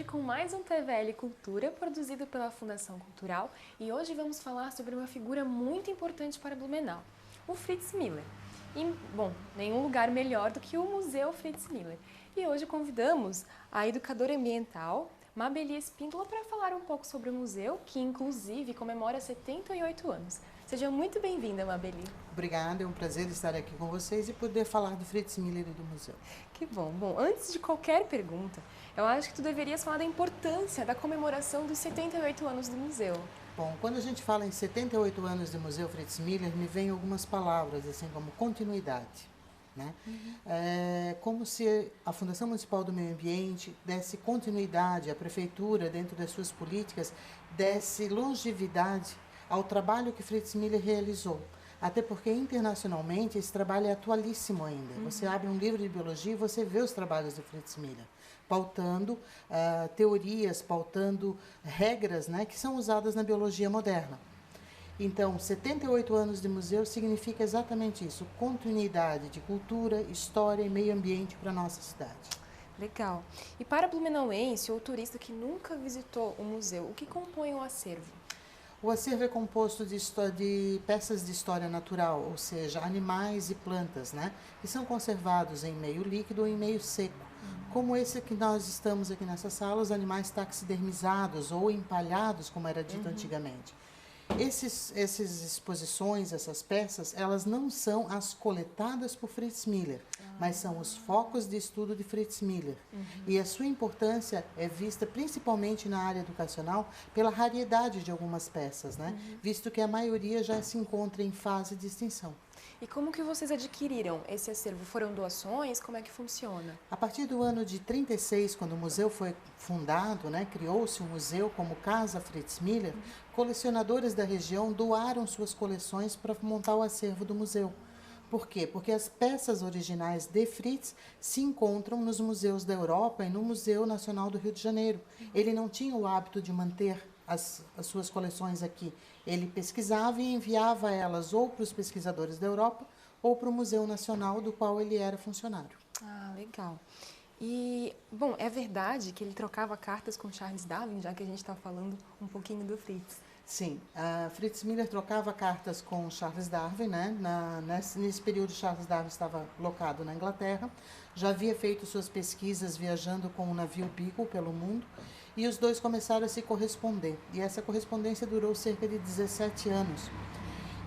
com mais um TVL Cultura, produzido pela Fundação Cultural, e hoje vamos falar sobre uma figura muito importante para Blumenau, o Fritz Miller. E, bom, nenhum lugar melhor do que o Museu Fritz Miller. E hoje convidamos a educadora ambiental, Mabeli Espíndola, para falar um pouco sobre o museu, que inclusive comemora 78 anos. Seja muito bem-vinda, Mabeli. Obrigada, é um prazer estar aqui com vocês e poder falar do Fritz Miller e do museu. Que bom. Bom, antes de qualquer pergunta, eu acho que tu deverias falar da importância da comemoração dos 78 anos do museu. Bom, quando a gente fala em 78 anos do Museu Fritz Miller, me vêm algumas palavras, assim como continuidade. Né? É como se a Fundação Municipal do Meio Ambiente desse continuidade, a Prefeitura, dentro das suas políticas, desse longevidade ao trabalho que Fritz Miller realizou. Até porque internacionalmente esse trabalho é atualíssimo ainda. Você abre um livro de biologia e você vê os trabalhos do Fritz Miller, pautando teorias, pautando regras, né, que são usadas na biologia moderna. Então, 78 anos de museu significa exatamente isso, continuidade de cultura, história e meio ambiente para a nossa cidade. Legal. E para blumenauense ou turista que nunca visitou o museu, o que compõe o acervo? O acervo é composto de peças de história natural, ou seja, animais e plantas, né, que são conservados em meio líquido ou em meio seco. Como esse que nós estamos aqui nessa sala, os animais taxidermizados ou empalhados, como era dito antigamente. Essas exposições, essas peças, elas não são as coletadas por Fritz Miller, mas são os focos de estudo de Fritz Miller. E a sua importância é vista principalmente na área educacional pela raridade de algumas peças, né? Visto que a maioria já se encontra em fase de extinção. E como que vocês adquiriram esse acervo? Foram doações? Como é que funciona? A partir do ano de 36, quando o museu foi fundado, né, criou-se o museu como Casa Fritz Miller, colecionadores da região doaram suas coleções para montar o acervo do museu. Por quê? Porque as peças originais de Fritz se encontram nos museus da Europa e no Museu Nacional do Rio de Janeiro. Ele não tinha o hábito de manter as suas coleções aqui. Ele pesquisava e enviava elas ou para os pesquisadores da Europa ou para o Museu Nacional, do qual ele era funcionário. Ah, legal. E, bom, é verdade que ele trocava cartas com Charles Darwin, já que a gente está falando um pouquinho do Fritz? Sim, Fritz Miller trocava cartas com Charles Darwin, né? Nesse período Charles Darwin estava locado na Inglaterra, já havia feito suas pesquisas viajando com o navio Beagle pelo mundo e os dois começaram a se corresponder. E essa correspondência durou cerca de 17 anos.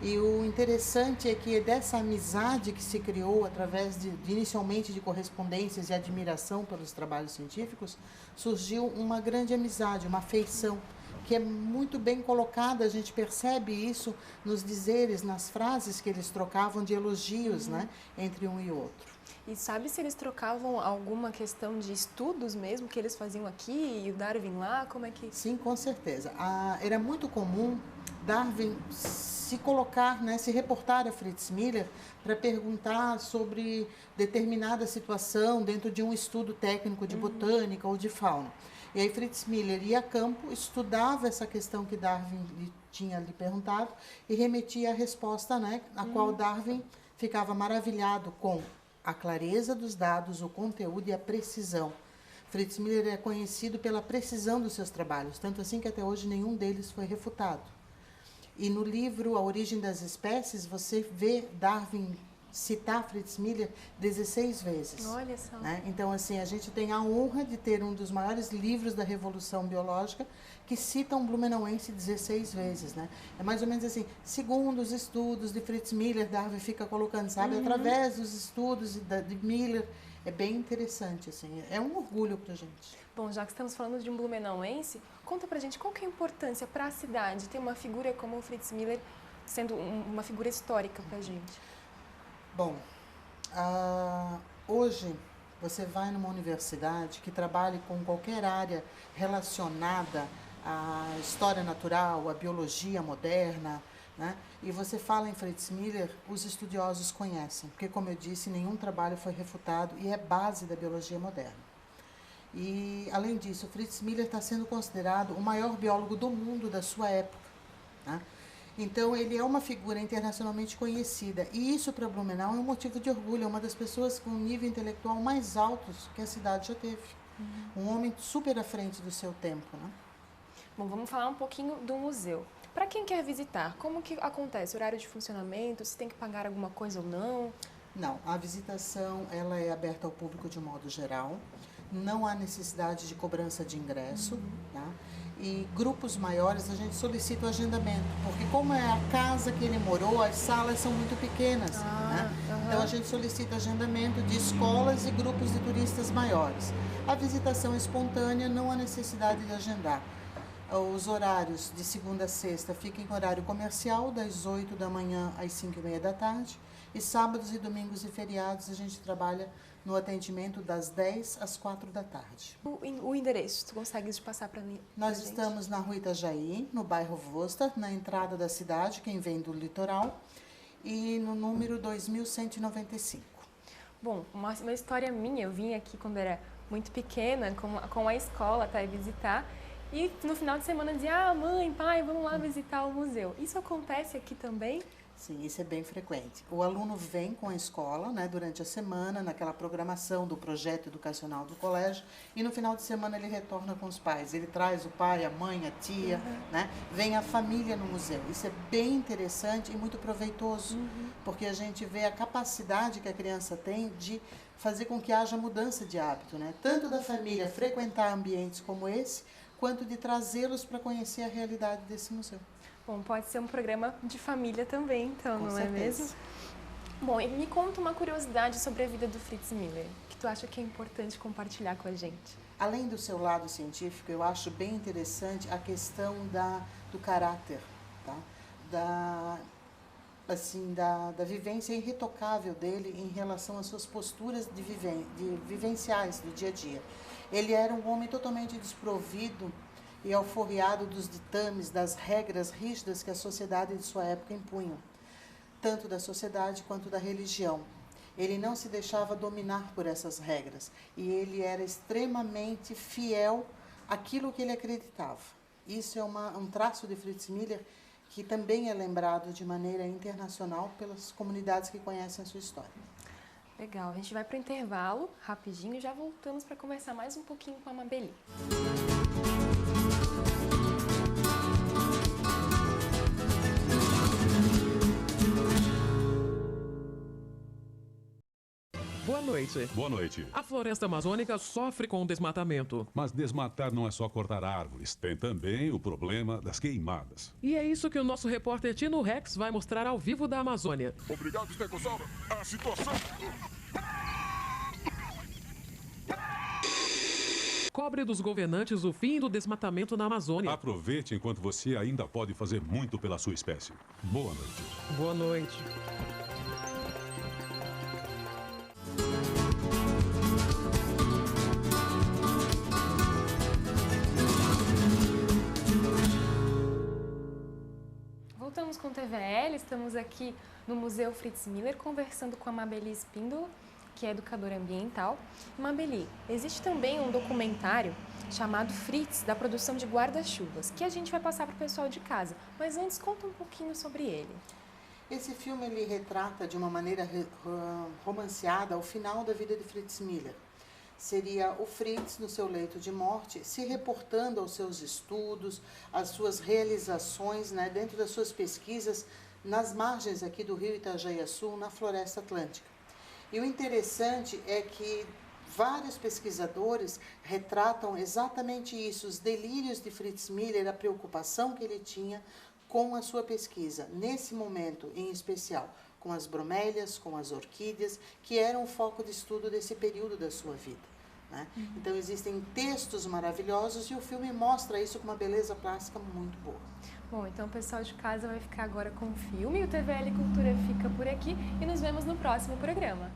E o interessante é que dessa amizade que se criou através inicialmente de correspondências e admiração pelos trabalhos científicos, surgiu uma grande amizade, uma afeição, que é muito bem colocada, a gente percebe isso nos dizeres, nas frases que eles trocavam de elogios, né, entre um e outro. E sabe se eles trocavam alguma questão de estudos mesmo que eles faziam aqui e o Darwin lá? Como é que... Sim, com certeza. Era muito comum Darwin se colocar, né, se reportar a Fritz Miller para perguntar sobre determinada situação dentro de um estudo técnico de botânica ou de fauna. E aí Fritz Miller ia a campo, estudava essa questão que Darwin tinha lhe perguntado e remetia a resposta, né, a qual Darwin ficava maravilhado com a clareza dos dados, o conteúdo e a precisão. Fritz Miller é conhecido pela precisão dos seus trabalhos, tanto assim que até hoje nenhum deles foi refutado. E no livro A Origem das Espécies, você vê Darwin citar Fritz Miller 16 vezes. Olha só. Né? Então, assim, a gente tem a honra de ter um dos maiores livros da Revolução Biológica que cita um blumenauense 16 vezes. Né? É mais ou menos assim, segundo os estudos de Fritz Miller, Darwin fica colocando, sabe, através dos estudos de Miller. É bem interessante, assim, é um orgulho pra gente. Bom, já que estamos falando de um blumenauense, conta pra gente qual que é a importância para a cidade ter uma figura como o Fritz Miller sendo uma figura histórica pra gente. Bom, hoje você vai numa universidade que trabalhe com qualquer área relacionada à história natural, à biologia moderna, né? E você fala em Fritz Miller, os estudiosos conhecem, porque, como eu disse, nenhum trabalho foi refutado e é base da biologia moderna. E, além disso, Fritz Miller está sendo considerado o maior biólogo do mundo da sua época, né? Então, ele é uma figura internacionalmente conhecida. E isso, para Blumenau, é um motivo de orgulho. É uma das pessoas com um nível intelectual mais altos que a cidade já teve. Um homem super à frente do seu tempo, né? Bom, vamos falar um pouquinho do museu. Para quem quer visitar, como que acontece? Horário de funcionamento, se tem que pagar alguma coisa ou não? Não, a visitação ela é aberta ao público de um modo geral. Não há necessidade de cobrança de ingresso, tá? E grupos maiores a gente solicita o agendamento, porque como é a casa que ele morou, as salas são muito pequenas, né? Então a gente solicita agendamento de escolas e grupos de turistas maiores. A visitação espontânea não há necessidade de agendar. Os horários de segunda a sexta ficam em horário comercial, das 8 da manhã às 5h30 da tarde. E sábados e domingos e feriados a gente trabalha no atendimento das 10 às 4 da tarde. O endereço, tu consegues passar para mim? Nós estamos na Rua Itajaí, no bairro Vosta, na entrada da cidade, quem vem do litoral, e no número 2195. Bom, uma história minha, eu vim aqui quando era muito pequena com a escola para ir visitar. E no final de semana dizia, mãe, pai, vamos lá visitar o museu. Isso acontece aqui também? Sim, isso é bem frequente. O aluno vem com a escola, né, durante a semana, naquela programação do projeto educacional do colégio, e no final de semana ele retorna com os pais. Ele traz o pai, a mãe, a tia, né? Vem a família no museu. Isso é bem interessante e muito proveitoso, porque a gente vê a capacidade que a criança tem de fazer com que haja mudança de hábito, né? Tanto da família frequentar ambientes como esse, quanto de trazê-los para conhecer a realidade desse museu. Bom, pode ser um programa de família também, então, não é mesmo? Bom, e me conta uma curiosidade sobre a vida do Fritz Miller, que tu acha que é importante compartilhar com a gente. Além do seu lado científico, eu acho bem interessante a questão do caráter, tá? Da vivência irretocável dele em relação às suas posturas vivenciais do dia a dia. Ele era um homem totalmente desprovido e alforriado dos ditames, das regras rígidas que a sociedade de sua época impunha, tanto da sociedade quanto da religião. Ele não se deixava dominar por essas regras e ele era extremamente fiel àquilo que ele acreditava. Isso é um traço de Fritz Miller que também é lembrado de maneira internacional pelas comunidades que conhecem a sua história. Legal, a gente vai para o intervalo rapidinho e já voltamos para conversar mais um pouquinho com a Mabeli. Boa noite. Boa noite. A floresta amazônica sofre com o desmatamento. Mas desmatar não é só cortar árvores. Tem também o problema das queimadas. E é isso que o nosso repórter Tino Rex vai mostrar ao vivo da Amazônia. Obrigado, Stegosauro. A situação... Cobre dos governantes o fim do desmatamento na Amazônia. Aproveite enquanto você ainda pode fazer muito pela sua espécie. Boa noite. Boa noite. Voltamos com o TVL, estamos aqui no Museu Fritz Miller conversando com a Mabeli Espíndola, que é educadora ambiental. Mabeli, existe também um documentário chamado Fritz, da produção de guarda-chuvas, que a gente vai passar para o pessoal de casa. Mas antes, conta um pouquinho sobre ele. Esse filme ele retrata de uma maneira romanceada o final da vida de Fritz Miller. Seria o Fritz no seu leito de morte, se reportando aos seus estudos, às suas realizações, né, dentro das suas pesquisas nas margens aqui do rio Itajaí-Açu, na Floresta Atlântica. E o interessante é que vários pesquisadores retratam exatamente isso, os delírios de Fritz Miller, a preocupação que ele tinha com a sua pesquisa, nesse momento em especial, com as bromélias, com as orquídeas, que eram o foco de estudo desse período da sua vida, né? Então existem textos maravilhosos e o filme mostra isso com uma beleza plástica muito boa. Bom, então o pessoal de casa vai ficar agora com o filme, o TVL Cultura fica por aqui e nos vemos no próximo programa.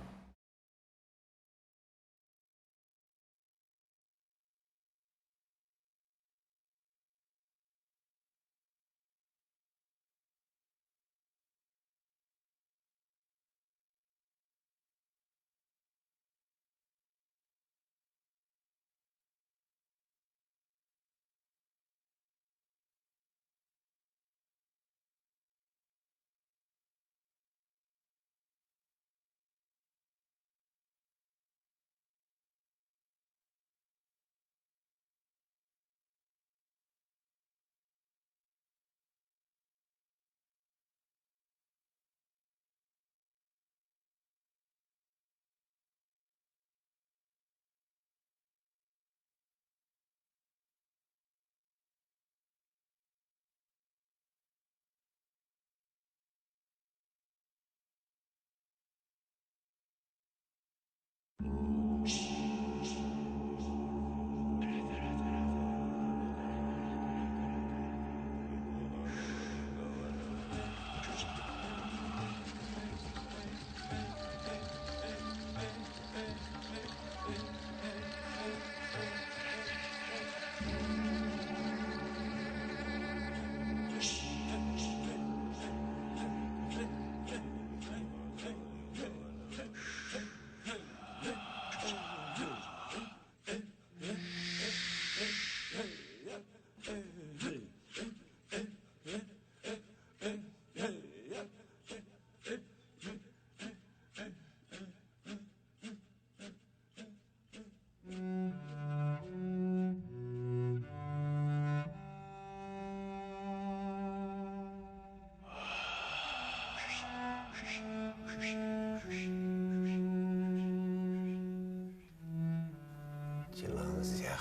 Tillandsia,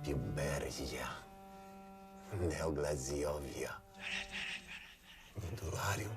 Pibergia, Neoglaziovia, Nidularium.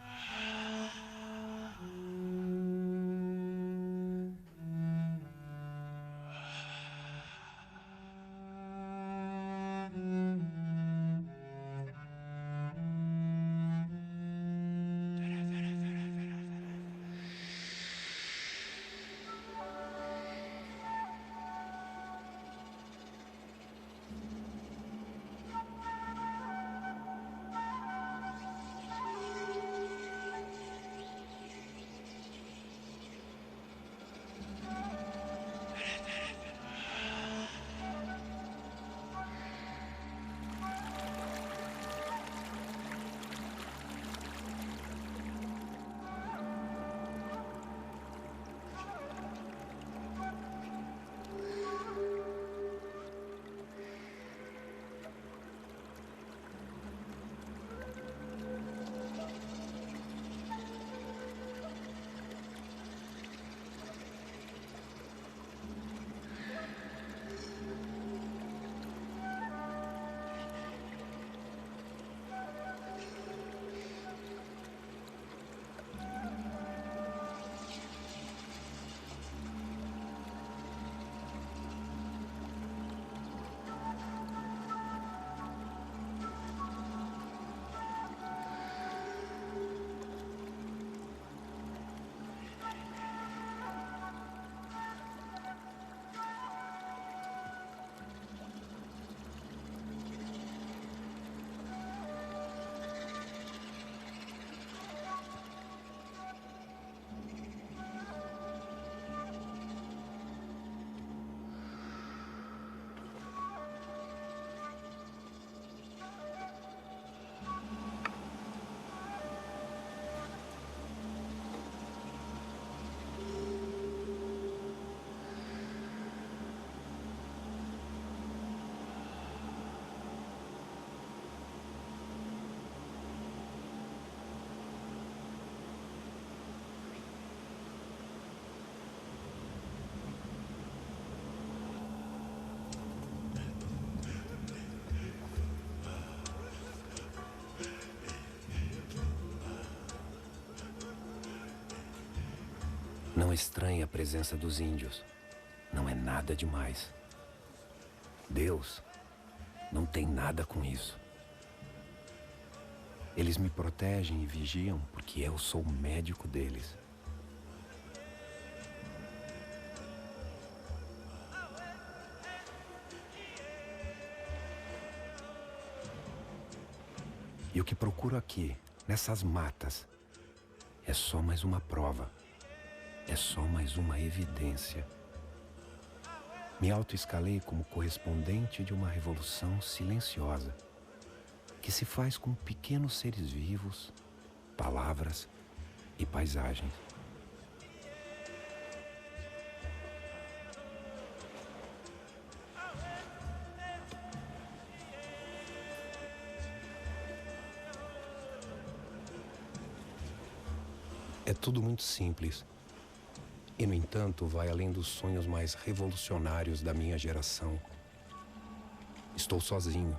Não estranhe a presença dos índios. Não é nada demais. Deus não tem nada com isso. Eles me protegem e vigiam porque eu sou o médico deles. E o que procuro aqui, nessas matas, é só mais uma prova. É só mais uma evidência. Me autoescalei como correspondente de uma revolução silenciosa, que se faz com pequenos seres vivos, palavras e paisagens. É tudo muito simples. E, no entanto, vai além dos sonhos mais revolucionários da minha geração. Estou sozinho.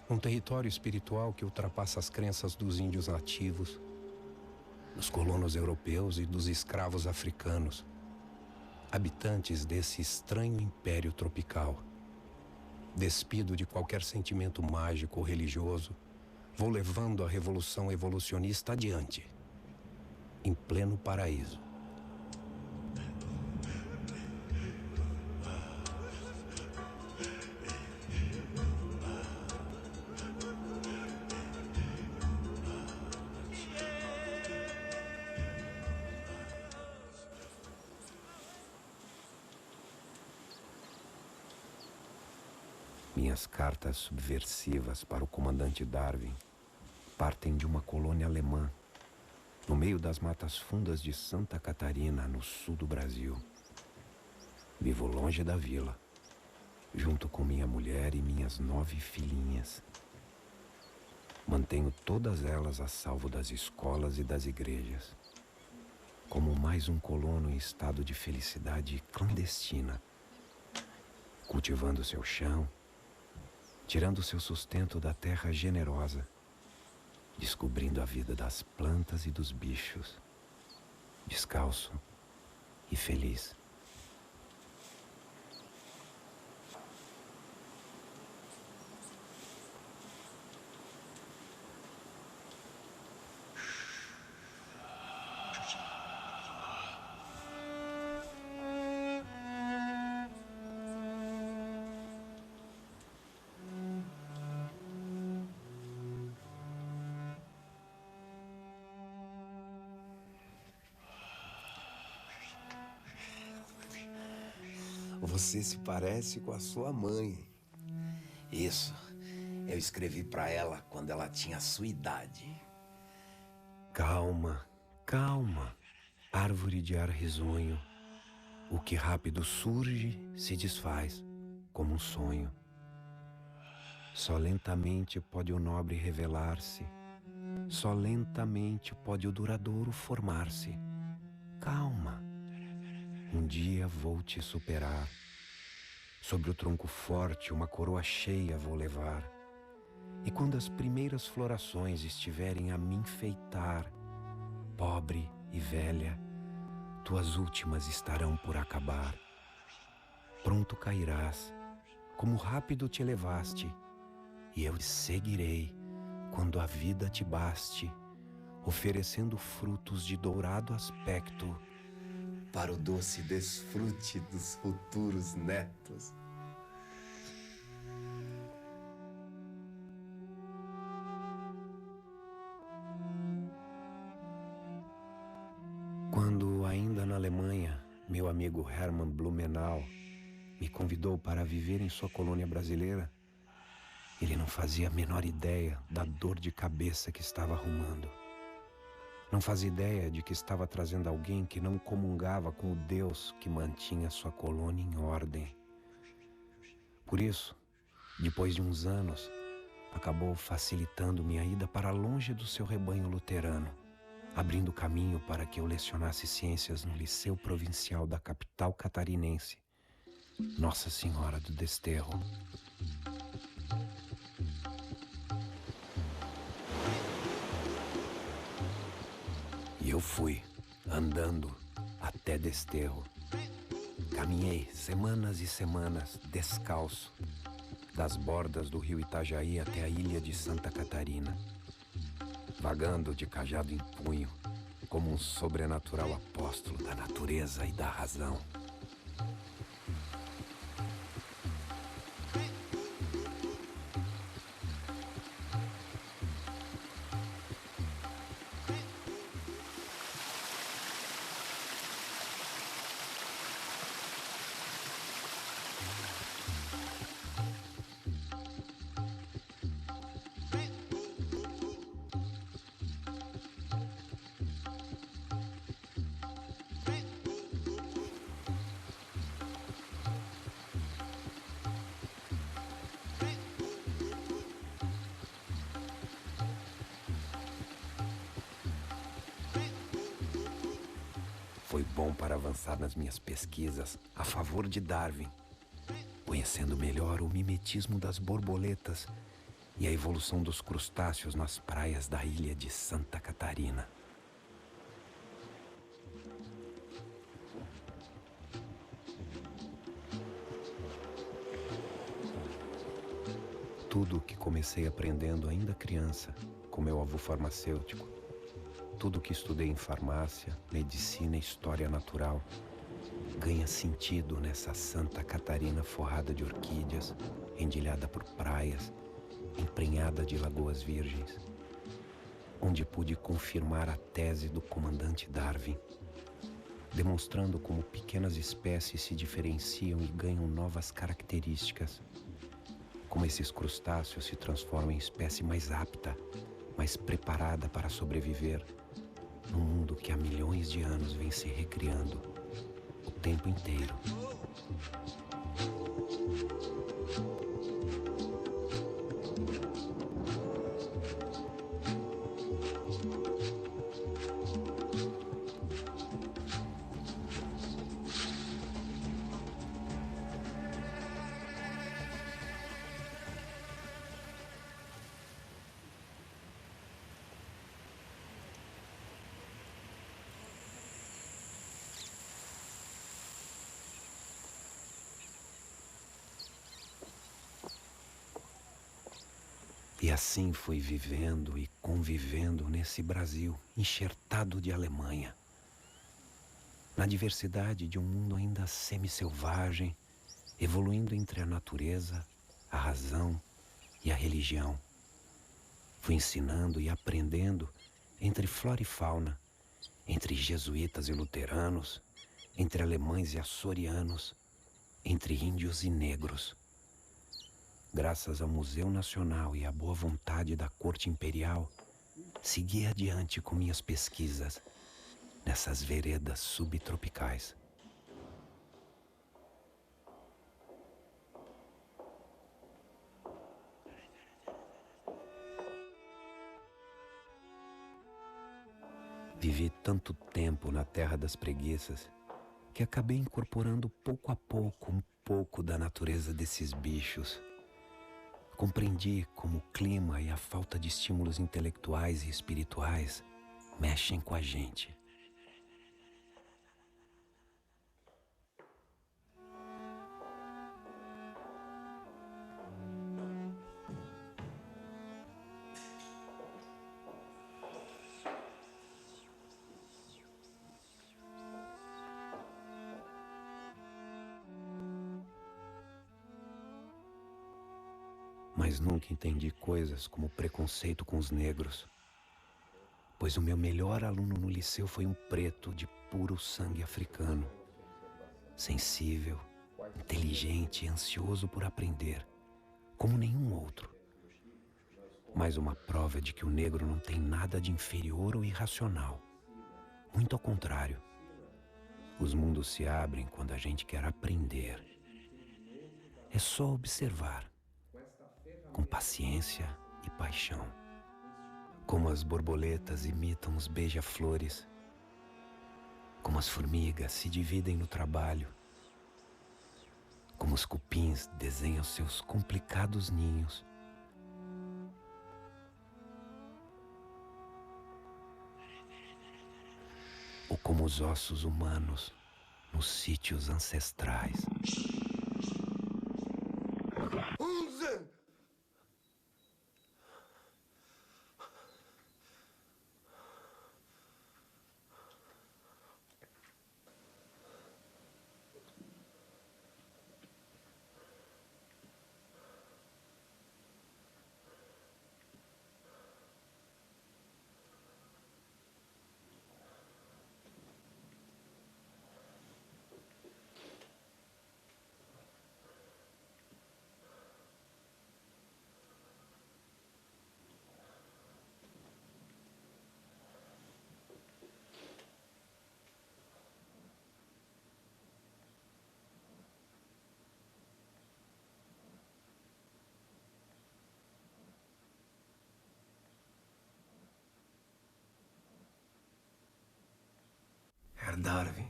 Um território espiritual que ultrapassa as crenças dos índios nativos, dos colonos europeus e dos escravos africanos, habitantes desse estranho império tropical. Despido de qualquer sentimento mágico ou religioso, vou levando a revolução evolucionista adiante, em pleno paraíso. Minhas cartas subversivas para o comandante Darwin partem de uma colônia alemã, no meio das matas fundas de Santa Catarina, no sul do Brasil. Vivo longe da vila, junto com minha mulher e minhas 9 filhinhas. Mantenho todas elas a salvo das escolas e das igrejas, como mais um colono em estado de felicidade clandestina, cultivando seu chão, tirando seu sustento da terra generosa, descobrindo a vida das plantas e dos bichos, descalço e feliz. Você se parece com a sua mãe. Isso, eu escrevi pra ela quando ela tinha a sua idade. Calma, calma, árvore de ar risonho. O que rápido surge se desfaz, como um sonho. Só lentamente pode o nobre revelar-se. Só lentamente pode o duradouro formar-se. Calma, um dia vou te superar. Sobre o tronco forte uma coroa cheia vou levar. E quando as primeiras florações estiverem a me enfeitar, pobre e velha, tuas últimas estarão por acabar. Pronto cairás, como rápido te elevaste, e eu te seguirei quando a vida te baste, oferecendo frutos de dourado aspecto, para o doce desfrute dos futuros netos. Quando, ainda na Alemanha, meu amigo Hermann Blumenau me convidou para viver em sua colônia brasileira, ele não fazia a menor ideia da dor de cabeça que estava arrumando. Não fazia ideia de que estava trazendo alguém que não comungava com o Deus que mantinha sua colônia em ordem. Por isso, depois de uns anos, acabou facilitando minha ida para longe do seu rebanho luterano, abrindo caminho para que eu lecionasse ciências no Liceu Provincial da capital catarinense, Nossa Senhora do Desterro. E eu fui, andando, até Desterro. Caminhei semanas e semanas, descalço, das bordas do rio Itajaí até a ilha de Santa Catarina, vagando de cajado em punho, como um sobrenatural apóstolo da natureza e da razão. Foi bom para avançar nas minhas pesquisas a favor de Darwin, conhecendo melhor o mimetismo das borboletas e a evolução dos crustáceos nas praias da ilha de Santa Catarina. Tudo o que comecei aprendendo ainda criança, com meu avô farmacêutico, tudo que estudei em farmácia, medicina e história natural ganha sentido nessa Santa Catarina forrada de orquídeas, endilhada por praias, emprenhada de lagoas virgens, onde pude confirmar a tese do comandante Darwin, demonstrando como pequenas espécies se diferenciam e ganham novas características, como como esses crustáceos se transformam em espécie mais apta, mais preparada para sobreviver num mundo que há milhões de anos vem se recriando o tempo inteiro. E assim fui vivendo e convivendo nesse Brasil enxertado de Alemanha, na diversidade de um mundo ainda semi-selvagem, evoluindo entre a natureza, a razão e a religião. Fui ensinando e aprendendo entre flora e fauna, entre jesuítas e luteranos, entre alemães e açorianos, entre índios e negros. Graças ao Museu Nacional e à boa vontade da Corte Imperial, segui adiante com minhas pesquisas nessas veredas subtropicais. Vivi tanto tempo na terra das preguiças que acabei incorporando pouco a pouco um pouco da natureza desses bichos. Compreendi como o clima e a falta de estímulos intelectuais e espirituais mexem com a gente. Mas nunca entendi coisas como preconceito com os negros, pois o meu melhor aluno no liceu foi um preto de puro sangue africano, sensível, inteligente e ansioso por aprender, como nenhum outro. Mais uma prova de que o negro não tem nada de inferior ou irracional. Muito ao contrário, os mundos se abrem quando a gente quer aprender. É só observar, com paciência e paixão, como as borboletas imitam os beija-flores, como as formigas se dividem no trabalho, como os cupins desenham seus complicados ninhos, ou como os ossos humanos nos sítios ancestrais. Herr Darwin,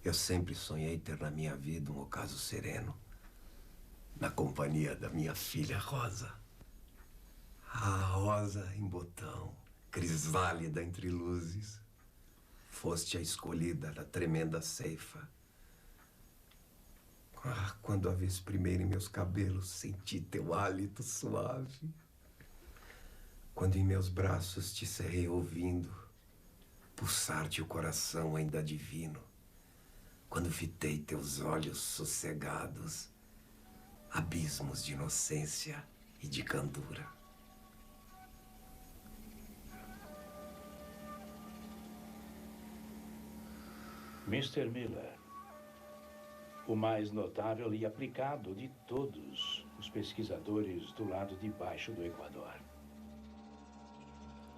eu sempre sonhei ter na minha vida um ocaso sereno, na companhia da minha filha Rosa. A rosa em botão, crisálida entre luzes, foste a escolhida da tremenda ceifa. Ah, quando a vez primeira em meus cabelos senti teu hálito suave, quando em meus braços te cerrei ouvindo pulsar-te o coração ainda divino, quando fitei teus olhos sossegados, abismos de inocência e de candura. Mr. Miller, O mais notável e aplicado de todos os pesquisadores do lado de baixo do Equador.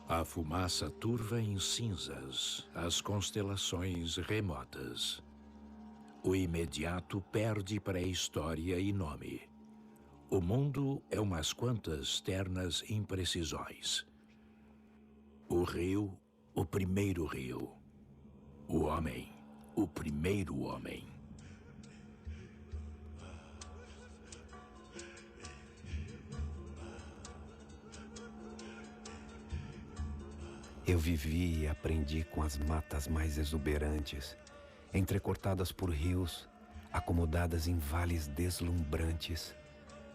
A fumaça turva em cinzas as constelações remotas. O imediato perde pré-história e nome. O mundo é umas quantas ternas imprecisões. O rio, o primeiro rio. O homem, o primeiro homem. Eu vivi e aprendi com as matas mais exuberantes, entrecortadas por rios, acomodadas em vales deslumbrantes,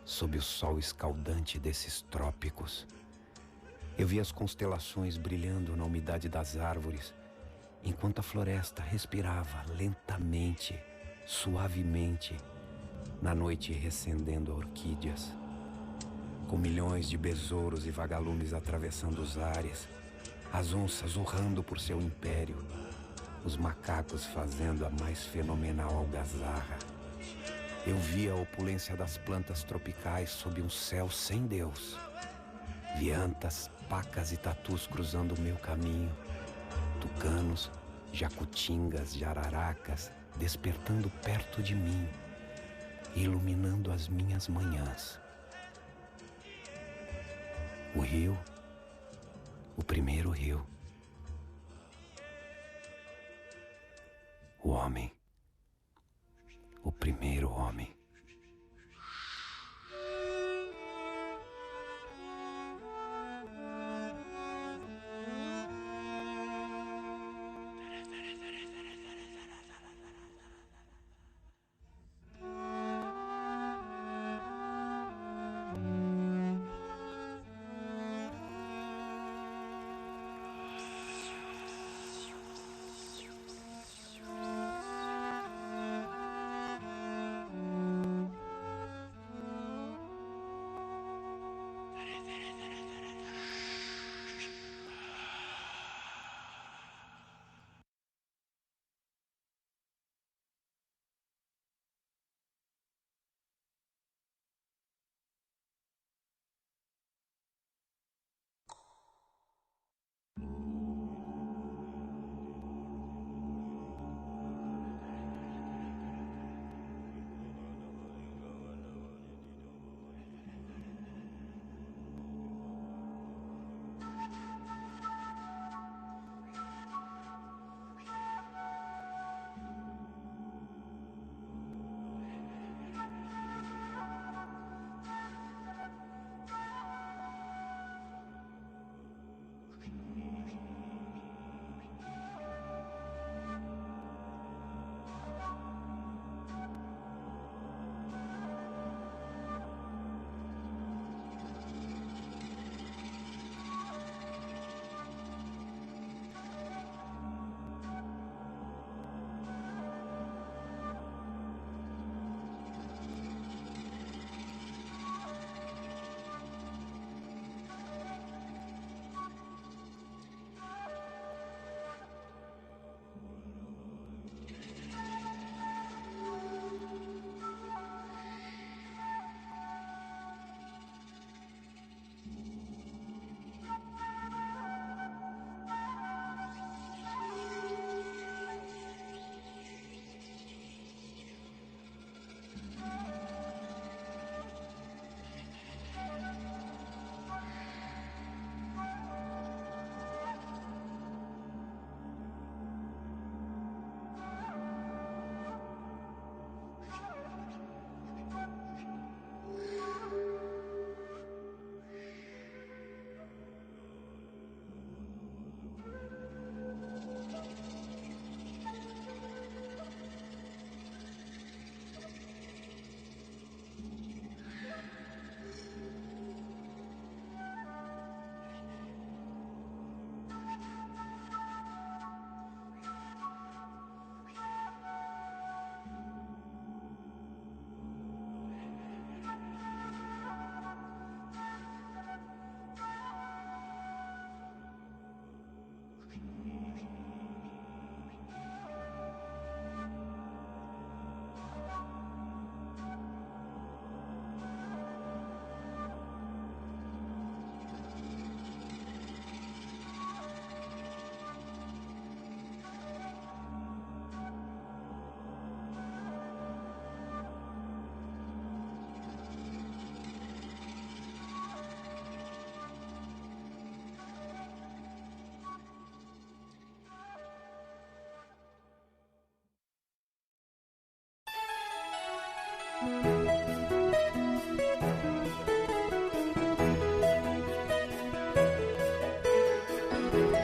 sob o sol escaldante desses trópicos. Eu vi as constelações brilhando na umidade das árvores, enquanto a floresta respirava lentamente, suavemente, na noite recendendo orquídeas. Com milhões de besouros e vagalumes atravessando os ares, as onças urrando por seu império, os macacos fazendo a mais fenomenal algazarra. Eu vi a opulência das plantas tropicais sob um céu sem Deus. Vi antas, pacas e tatus cruzando o meu caminho, tucanos, jacutingas, jararacas despertando perto de mim, iluminando as minhas manhãs. O rio, o primeiro rio. O homem, o primeiro homem. Música